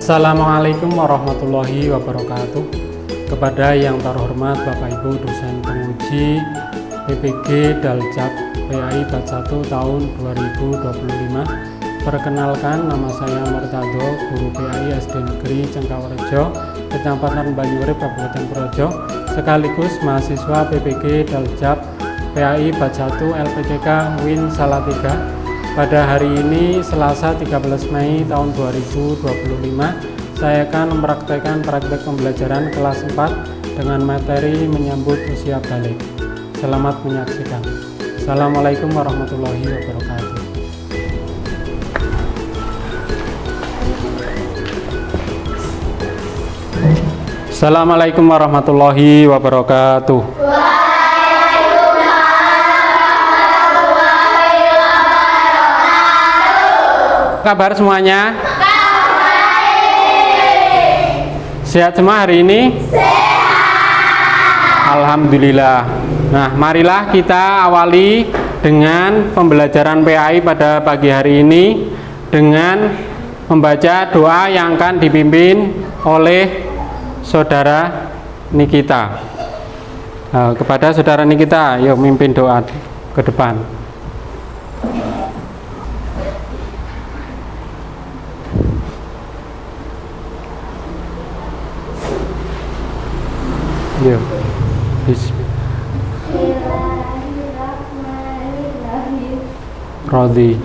Assalamualaikum warahmatullahi wabarakatuh. Kepada yang terhormat Bapak Ibu dosen penguji PPG Daljab PAI Batch 1 tahun 2025. Perkenalkan, nama saya Martado, guru PAI SD Negeri Cengkawarejo, Kecamatan Banyurip, Kabupaten Projo, sekaligus mahasiswa PPG Daljab PAI Batch 1 LPDK Win Salatiga. Pada hari ini Selasa 13 Mei tahun 2025, saya akan mempraktekkan praktek pembelajaran kelas 4 dengan materi menyambut usia balik. Selamat menyaksikan. Assalamualaikum warahmatullahi wabarakatuh. Assalamualaikum warahmatullahi wabarakatuh. Kabar semuanya? Sehat semua hari ini? Sehat. Alhamdulillah. Nah, marilah kita awali dengan pembelajaran PAI pada pagi hari ini dengan membaca doa yang akan dipimpin oleh saudara Nikita. Nah, kepada saudara Nikita, yuk mimpin doa ke depan. Ya, Bismillahirrahmanirrahim. Rodi.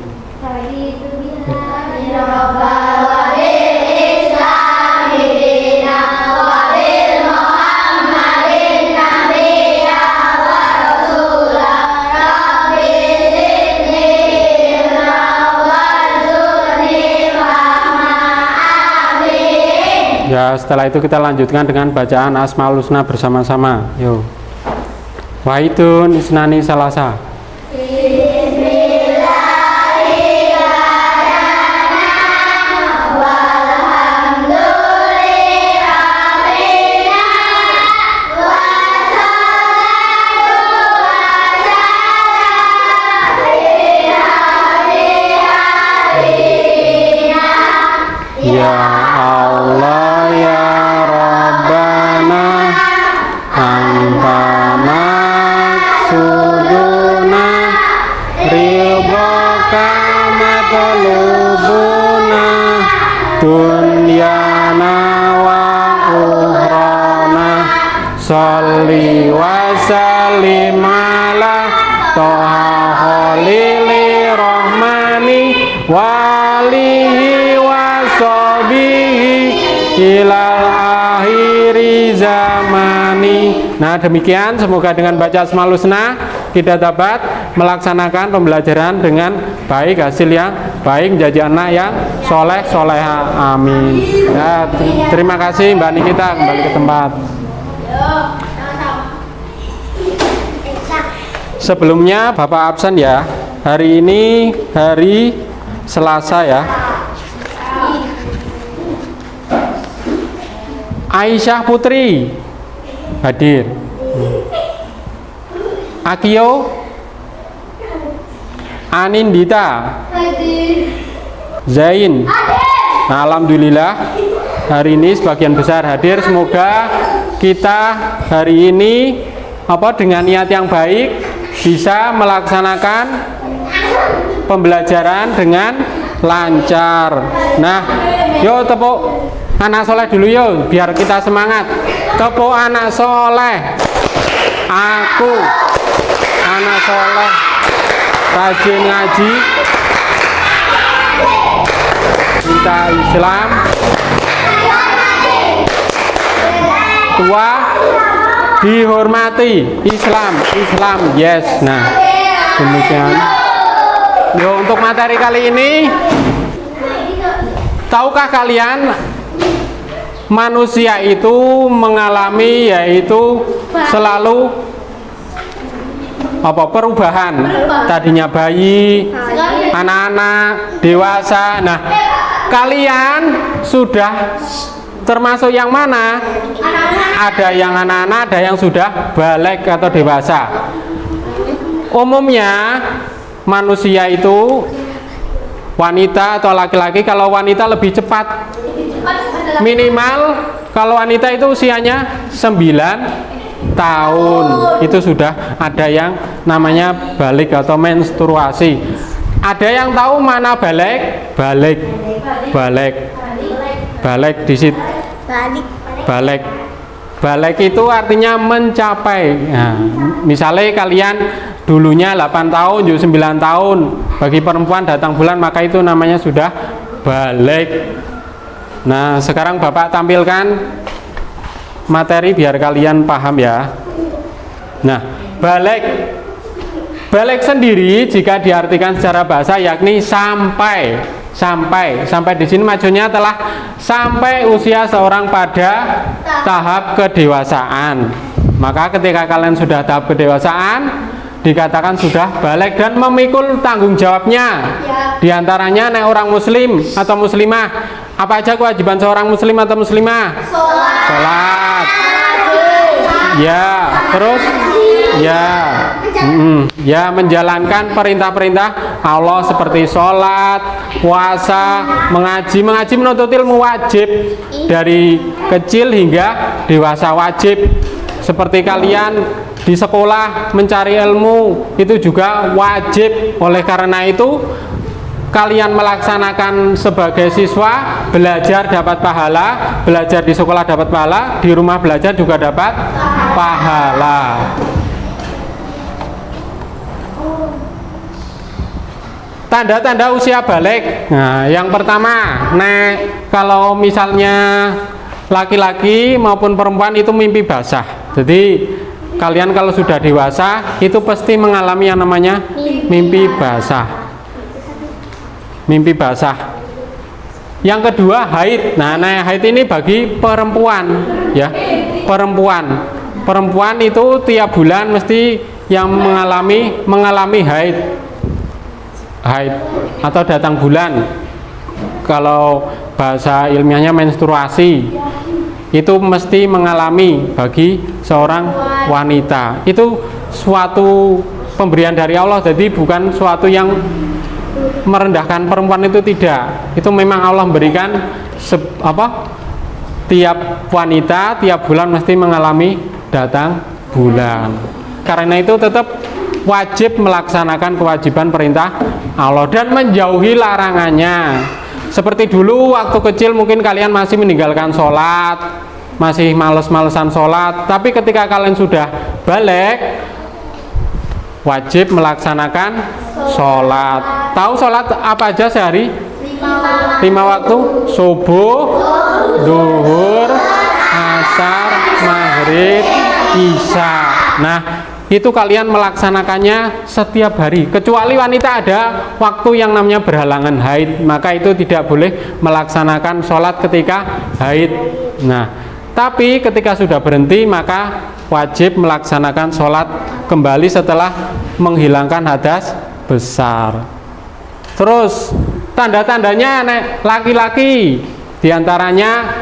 Ya, setelah itu kita lanjutkan dengan bacaan Asmaul Husna bersama-sama. Yuk. Wahidun isnani salasa. Ya Allah ya Rabbana anta maksuduna ridhaka matlubuna dunyana wa ukhrana sholli wa sallim ala toha khalili rahmani walihi ilal akhiri zamani. Nah, demikian, semoga dengan baca Asmaul Husna kita dapat melaksanakan pembelajaran dengan baik, hasil yang baik, menjadi anak yang soleh soleha. Amin. Nah, terima kasih Mbak Nikita, kembali ke tempat. Sebelumnya Bapak absen ya. Hari ini hari Selasa ya. Aisyah Putri hadir. Akio Anindita hadir. Zain hadir. Nah, alhamdulillah hari ini sebagian besar hadir. Semoga kita hari ini dengan niat yang baik bisa melaksanakan pembelajaran dengan lancar. Nah, yuk tepuk anak soleh dulu yuk, biar kita semangat. Tepuk anak soleh. Aku anak soleh, rajin ngaji, cinta Islam, tua dihormati. Islam yes. Nah, demikian. Yuk, untuk materi kali ini, tahukah kalian manusia itu mengalami yaitu selalu perubahan. Tadinya bayi, anak-anak, dewasa. Nah, kalian sudah termasuk yang mana? Ada yang anak-anak, ada yang sudah balik atau dewasa. Umumnya manusia itu wanita atau laki-laki, kalau wanita lebih cepat Minimal kalau wanita itu usianya 9 tahun. Itu sudah ada yang namanya balik atau menstruasi. Ada yang tahu mana balik? Balik di situ. Balik itu artinya mencapai. Nah, misalnya kalian dulunya 8 tahun, 9 tahun. Bagi perempuan datang bulan maka itu namanya sudah balik. Nah, sekarang Bapak tampilkan materi biar kalian paham ya. Nah, balik sendiri jika diartikan secara bahasa yakni sampai di sini maksudnya telah sampai usia seorang pada tahap kedewasaan. Maka ketika kalian sudah tahap kedewasaan dikatakan sudah balik dan memikul tanggung jawabnya. Di antaranya nek orang muslim atau muslimah, apa aja kewajiban seorang muslim atau muslimah? Sholat. Ya, terus ya menjalankan perintah-perintah Allah seperti sholat, puasa, mengaji menuntut ilmu wajib dari kecil hingga dewasa wajib. Seperti kalian di sekolah mencari ilmu itu juga wajib. Oleh karena itu kalian melaksanakan sebagai siswa, belajar dapat pahala, belajar di sekolah dapat pahala, di rumah belajar juga dapat pahala. Tanda-tanda usia balik. Nah, yang pertama, kalau misalnya laki-laki maupun perempuan itu mimpi basah. Jadi kalian kalau sudah dewasa itu pasti mengalami yang namanya mimpi basah. Mimpi basah. Yang kedua, haid. Nah, haid ini bagi perempuan, ya. Perempuan itu tiap bulan mesti yang mengalami haid atau datang bulan. Kalau bahasa ilmiahnya menstruasi, itu mesti mengalami bagi seorang wanita. Itu suatu pemberian dari Allah, jadi bukan suatu yang merendahkan perempuan, itu tidak. Itu memang Allah berikan tiap wanita tiap bulan mesti mengalami datang bulan. Karena itu tetap wajib melaksanakan kewajiban perintah Allah dan menjauhi larangannya. Seperti dulu waktu kecil mungkin kalian masih meninggalkan sholat, masih males-malesan sholat, tapi ketika kalian sudah balik wajib melaksanakan sholat. Tahu sholat apa aja sehari? 5 waktu: subuh, zuhur, asar, maghrib, isya. Nah, itu kalian melaksanakannya setiap hari, kecuali wanita ada waktu yang namanya berhalangan haid, maka itu tidak boleh melaksanakan sholat ketika haid. Nah, tapi ketika sudah berhenti maka wajib melaksanakan sholat kembali setelah menghilangkan hadas besar. Terus tanda-tandanya laki-laki diantaranya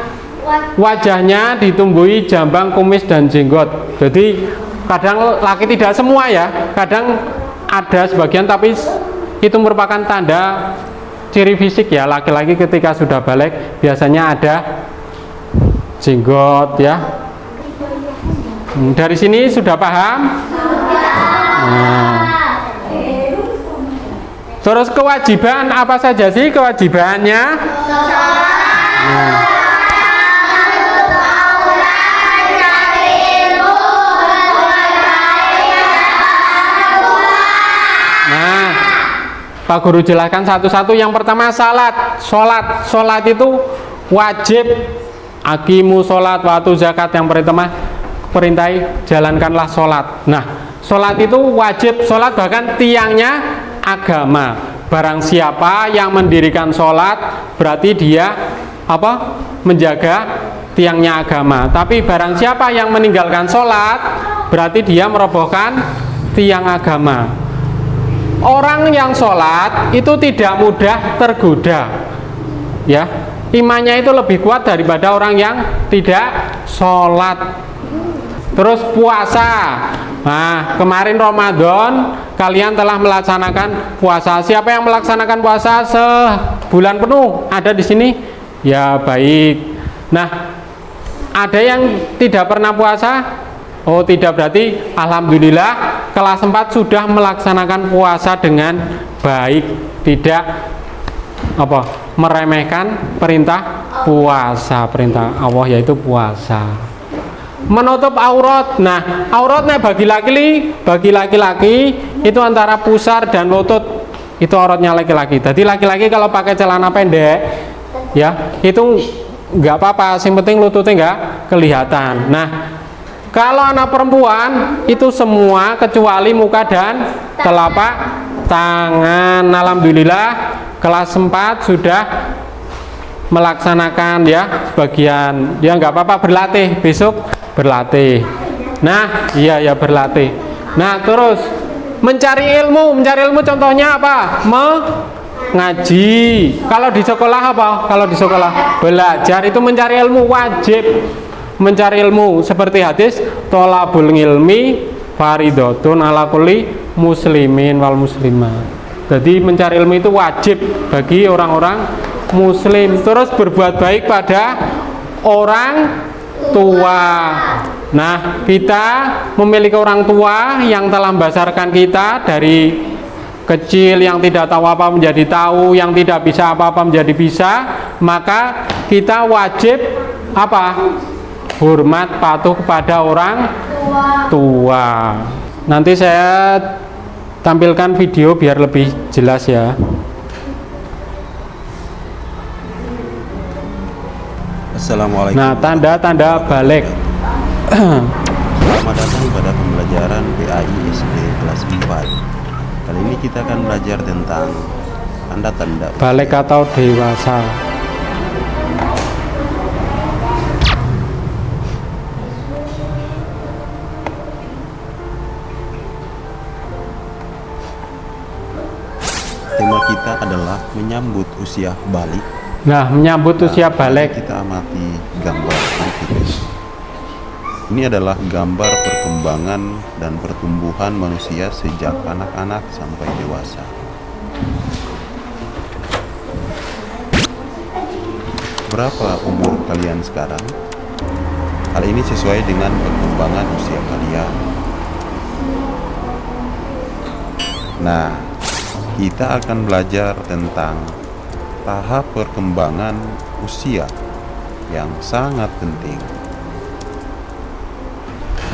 wajahnya ditumbuhi jambang, kumis, dan jenggot. Jadi kadang laki tidak semua ya, kadang ada sebagian, tapi itu merupakan tanda ciri fisik ya. Laki-laki ketika sudah balik biasanya ada jenggot ya. Dari sini sudah paham? Nah. Terus kewajiban apa saja sih kewajibannya? Nah. Pak Guru jelaskan satu-satu. Yang pertama sholat itu wajib. Aqimu sholat waktu zakat, yang pertama perintai jalankanlah sholat. Nah, sholat itu wajib, sholat bahkan tiangnya agama. Barang siapa yang mendirikan sholat berarti dia menjaga tiangnya agama. Tapi barang siapa yang meninggalkan sholat berarti dia merobohkan tiang agama. Orang yang sholat itu tidak mudah tergoda, ya. Imannya itu lebih kuat daripada orang yang tidak sholat. Terus puasa. Nah, kemarin Ramadan kalian telah melaksanakan puasa. Siapa yang melaksanakan puasa sebulan penuh? Ada di sini? Ya baik. Nah, ada yang tidak pernah puasa? Oh tidak, berarti alhamdulillah kelas 4 sudah melaksanakan puasa dengan baik, tidak meremehkan perintah puasa, perintah Allah yaitu puasa. Menutup aurat. Nah, auratnya bagi laki-laki itu antara pusar dan lutut, itu auratnya laki-laki. Jadi laki-laki kalau pakai celana pendek ya itu nggak apa-apa, yang penting lututnya nggak kelihatan. Nah, kalau anak perempuan itu semua kecuali muka dan telapak tangan. Alhamdulillah kelas 4 sudah melaksanakan ya sebagian. Ya nggak apa-apa, berlatih, besok berlatih. Nah iya ya berlatih. Nah terus mencari ilmu contohnya apa? Ngaji. Kalau di sekolah apa? Kalau di sekolah belajar itu mencari ilmu, wajib mencari ilmu, seperti hadis tolabul ilmi faridotun ala kulli muslimin wal muslimat. Jadi mencari ilmu itu wajib bagi orang-orang muslim. Terus berbuat baik pada orang tua. Nah, kita memiliki orang tua yang telah membesarkan kita dari kecil, yang tidak tahu apa menjadi tahu, yang tidak bisa apa-apa menjadi bisa, maka kita wajib hormat, patuh kepada orang tua. Nanti saya tampilkan video biar lebih jelas ya. Assalamualaikum. Nah, tanda-tanda balik. Selamat datang pada pembelajaran PAI SD kelas 4. Kali ini kita akan belajar tentang tanda-tanda balik atau dewasa. Tema kita adalah menyambut usia balik. Nah, menyambut usia balik. Kita amati gambar berikut ini. Ini adalah gambar perkembangan dan pertumbuhan manusia sejak anak-anak sampai dewasa. Berapa umur kalian sekarang? Hal ini sesuai dengan perkembangan usia kalian. Nah, kita akan belajar tentang tahap perkembangan usia yang sangat penting.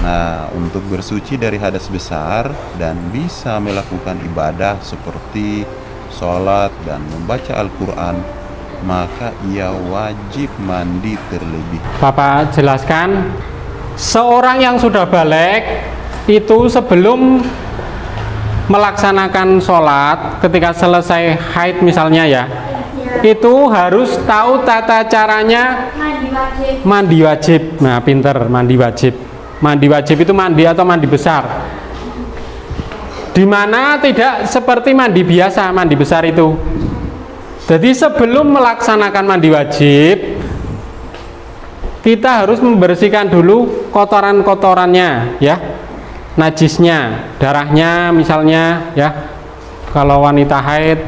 Nah, untuk bersuci dari hadas besar dan bisa melakukan ibadah seperti sholat dan membaca Al-Quran, maka ia wajib mandi terlebih. Bapak jelaskan, seorang yang sudah balik itu sebelum melaksanakan sholat, ketika selesai haid misalnya ya, itu harus tahu tata caranya mandi wajib. Nah, pinter, mandi wajib. Mandi wajib itu mandi atau mandi besar, dimana tidak seperti mandi biasa, mandi besar itu. Jadi sebelum melaksanakan mandi wajib, kita harus membersihkan dulu kotoran-kotorannya ya, najisnya, darahnya misalnya ya, kalau wanita haid.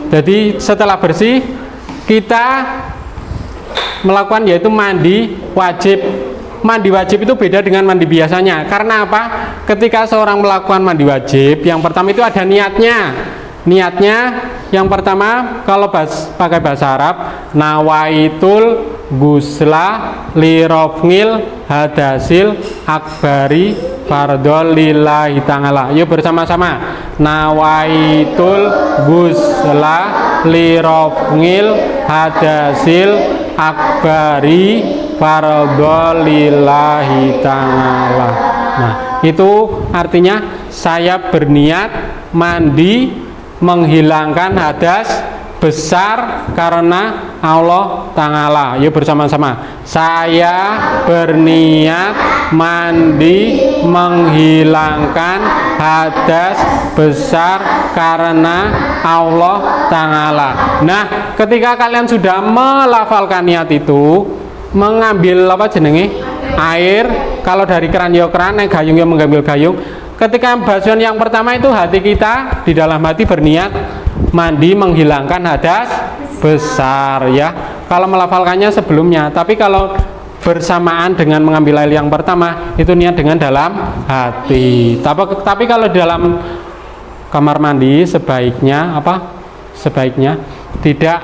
Jadi setelah bersih kita melakukan yaitu mandi wajib. Mandi wajib itu beda dengan mandi biasanya. Karena apa? Ketika seorang melakukan mandi wajib, yang pertama itu ada niatnya. Niatnya yang pertama kalau pakai bahasa Arab, nawaitul gusla lirofngil hadasil akbari fardol lillahi ta'ala. Yuk bersama-sama. Nawaitul gusla lirofngil hadasil akbari fardholillahi ta'ala. Nah, itu artinya saya berniat mandi menghilangkan hadas besar karena Allah Ta'ala. Yuk bersama-sama. Saya berniat mandi menghilangkan hadas besar karena Allah Ta'ala. Nah, ketika kalian sudah melafalkan niat itu, mengambil air, kalau dari keran ya keran, gayung ya mengambil gayung. Ketika basuhan yang pertama itu hati kita di dalam hati berniat mandi menghilangkan hadas besar ya. kalau melafalkannya sebelumnya. Tapi kalau bersamaan dengan mengambil air yang pertama, itu niat dengan dalam hati. Tapi kalau dalam kamar mandi sebaiknya sebaiknya tidak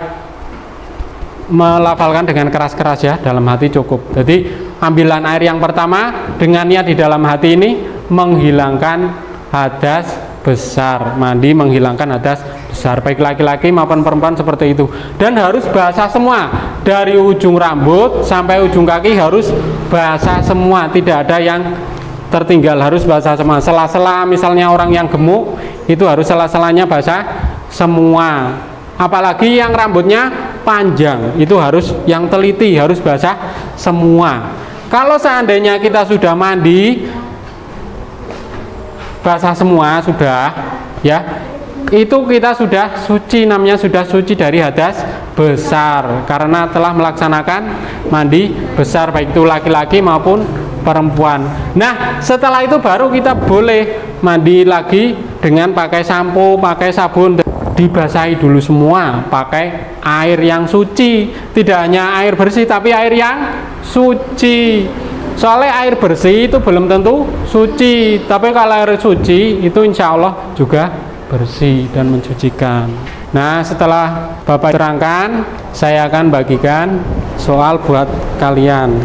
melafalkan dengan keras-keras ya, dalam hati cukup. Jadi ambilan air yang pertama dengan niat di dalam hati ini menghilangkan hadas besar, mandi menghilangkan hadas besar, baik laki-laki maupun perempuan seperti itu. Dan harus basah semua, dari ujung rambut sampai ujung kaki harus basah semua, tidak ada yang tertinggal, harus basah semua. Sela-sela misalnya orang yang gemuk itu harus sela-selanya basah semua. Apalagi yang rambutnya panjang itu harus, yang teliti harus basah semua. Kalau seandainya kita sudah mandi basah semua sudah ya, itu kita sudah suci, namanya sudah suci dari hadas besar karena telah melaksanakan mandi besar, baik itu laki-laki maupun perempuan. Nah, setelah itu baru kita boleh mandi lagi dengan pakai sampo, pakai sabun. Dibasahi dulu semua pakai air yang suci, tidak hanya air bersih tapi air yang suci. Soalnya air bersih itu belum tentu suci, tapi kalau air suci itu insya Allah juga bersih dan mensucikan. Nah, setelah Bapak terangkan, saya akan bagikan soal buat kalian.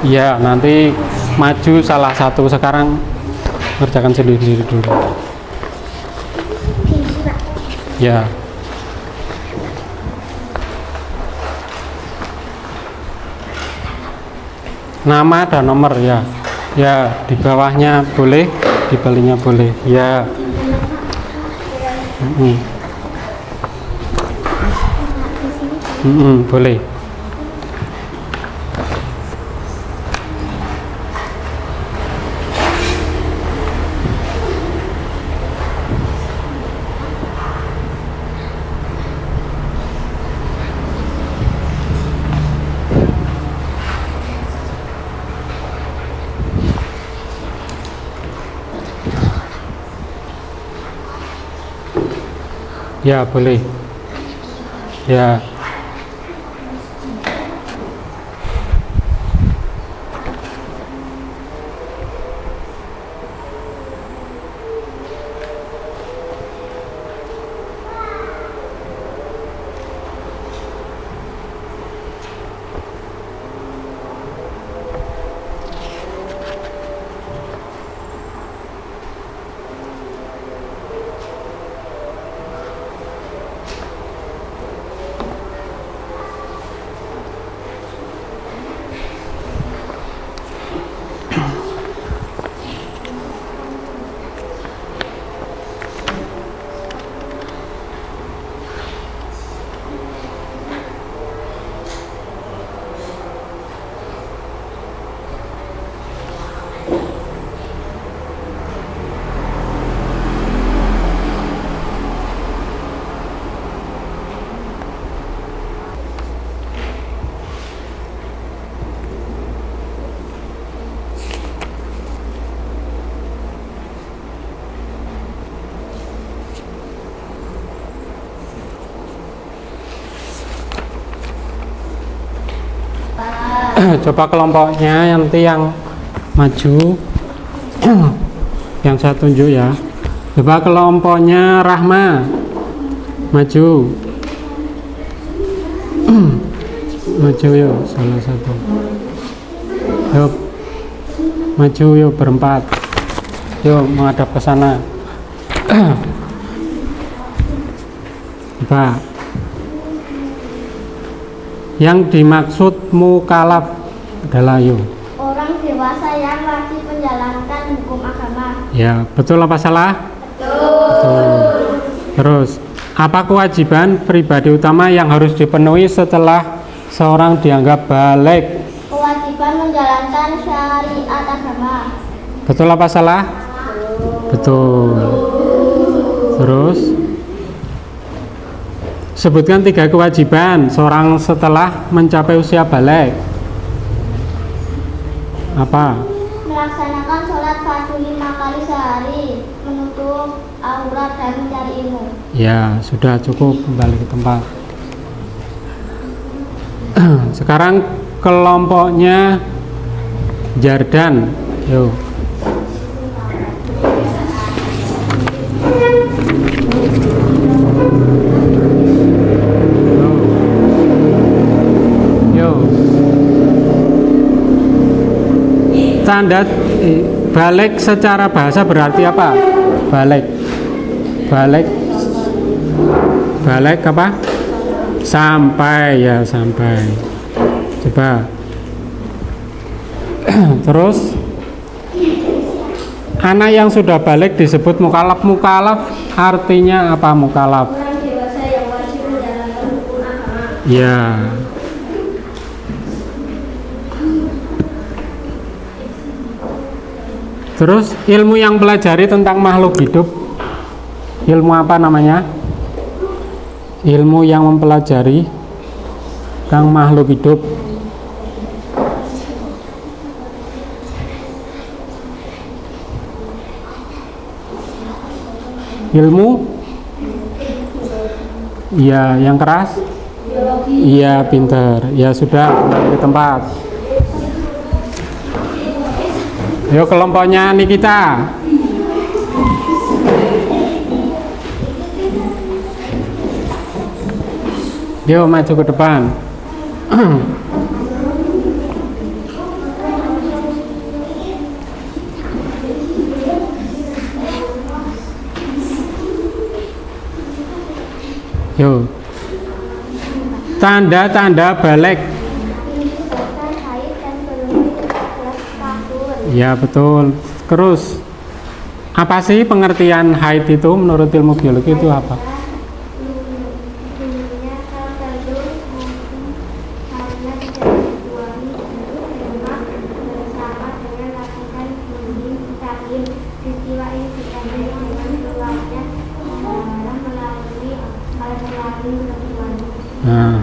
Ya, nanti maju salah satu, sekarang kerjakan sendiri dulu. Ya. Nama dan nomor ya. Ya, di bawahnya boleh, di balinya boleh. Ya. Boleh. Ya, boleh. Ya. Coba kelompoknya nanti yang maju yang saya tunjuk ya. Coba kelompoknya Rahma maju. Maju yuk salah satu. Yuk maju yuk berempat. Yuk menghadap ke sana. Coba. Yang dimaksud mukalaf adalah orang dewasa yang wajib menjalankan hukum agama. Ya, betul apa salah? Betul. Terus, apa kewajiban pribadi utama yang harus dipenuhi setelah seorang dianggap balik? Kewajiban menjalankan syariat agama. Betul apa salah? Betul. Terus sebutkan 3 kewajiban seorang setelah mencapai usia balik. Apa? Melaksanakan sholat fardu 5 kali sehari, menutup aurat dan mencari ilmu. Ya, sudah cukup, kembali ke tempat. Sekarang kelompoknya Jardan. Yuk. Tanda balik secara bahasa berarti apa? Balik apa? Sampai, ya, sampai. Coba. Terus anak yang sudah balik disebut mukalaf. Mukalaf artinya apa? Mukalaf Orang dewasa yang wajib menjalankan hukum agama. ya. Terus ilmu yang pelajari tentang makhluk hidup, ilmu apa namanya? Ilmu yang mempelajari tentang makhluk hidup. Ilmu? Iya, yang keras? Iya, pinter. Ya sudah, kembali ke tempat. Ayo kelompoknya Nikita. Yuk maju ke depan. Yuk. Tanda-tanda balik. Selesai haid dan belum 15 tahun. Ya betul. Terus apa sih pengertian haid itu menurut ilmu biologi itu apa? Dulunya tertentu karena tidak dibuangi lemak bersama dengan lakukan rahim. Peristiwa ini ditandai dengan keluarnya melalui perempuan. Nah,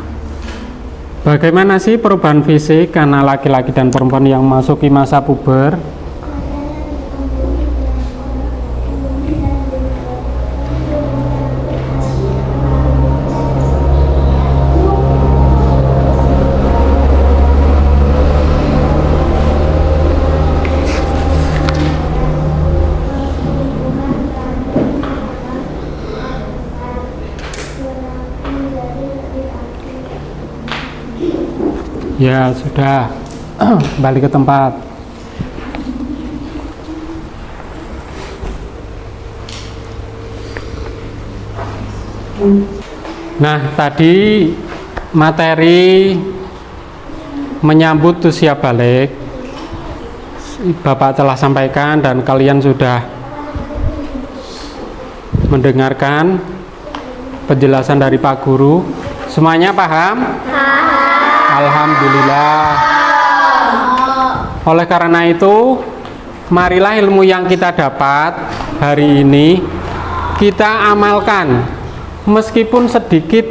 bagaimana sih perubahan fisik karena laki-laki dan perempuan yang memasuki masa puber? Ya sudah, balik ke tempat. Nah, tadi materi menyambut usia balik Bapak telah sampaikan dan kalian sudah mendengarkan penjelasan dari Pak Guru. Semuanya paham? Alhamdulillah. Oleh karena itu, marilah ilmu yang kita dapat hari ini kita amalkan. Meskipun sedikit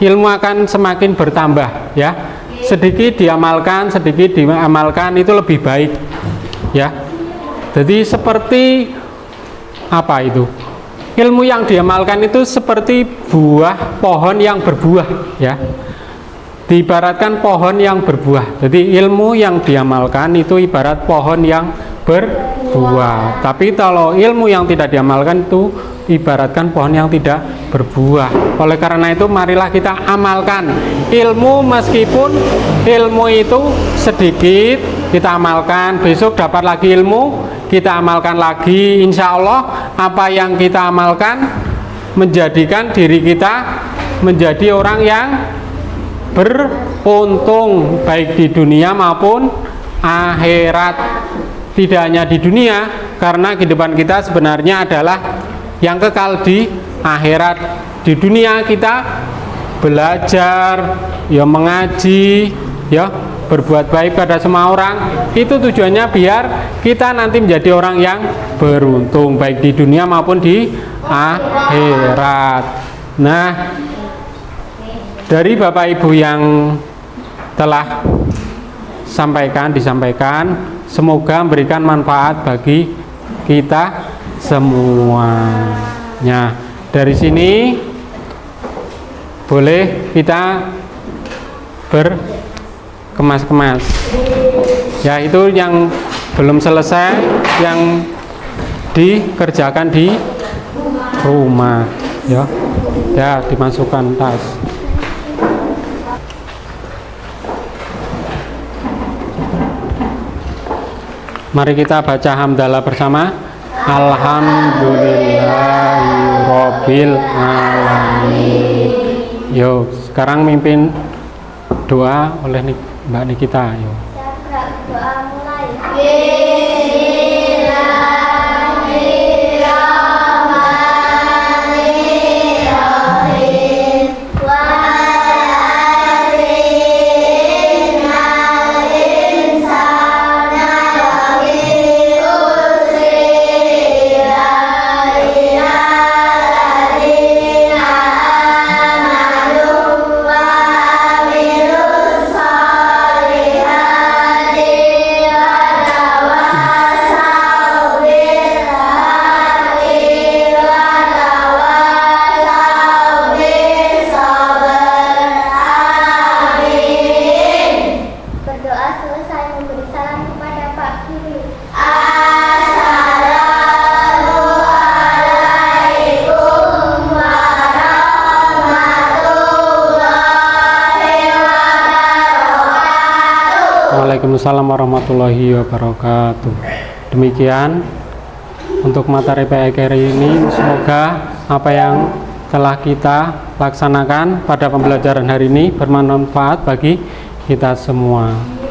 ilmu akan semakin bertambah, ya. Sedikit diamalkan itu lebih baik, ya. Jadi seperti apa itu? Ilmu yang diamalkan itu seperti buah pohon yang berbuah, ya. Diibaratkan pohon yang berbuah. Jadi ilmu yang diamalkan itu ibarat pohon yang berbuah. Tapi kalau ilmu yang tidak diamalkan itu ibaratkan pohon yang tidak berbuah. Oleh karena itu marilah kita amalkan ilmu, meskipun ilmu itu sedikit kita amalkan. Besok dapat lagi ilmu, kita amalkan lagi. Insya Allah apa yang kita amalkan menjadikan diri kita menjadi orang yang beruntung baik di dunia maupun akhirat. Tidak hanya di dunia, karena kehidupan kita sebenarnya adalah yang kekal di akhirat. Di dunia kita belajar, ya mengaji, ya berbuat baik pada semua orang, itu tujuannya biar kita nanti menjadi orang yang beruntung baik di dunia maupun di akhirat. Nah, dari Bapak Ibu yang telah disampaikan, semoga memberikan manfaat bagi kita semuanya. Dari sini boleh kita berkemas-kemas. Ya, itu yang belum selesai yang dikerjakan di rumah, ya. Ya, dimasukkan tas. Mari kita baca hamdalah bersama. Alhamdulillahirabbil alamin. Yo, sekarang mimpin doa oleh Mbak Nikita. Yo. Doa mulai. Waalaikumsalam warahmatullahi wabarakatuh. Demikian untuk materi PAKR ini, semoga apa yang telah kita laksanakan pada pembelajaran hari ini bermanfaat bagi kita semua.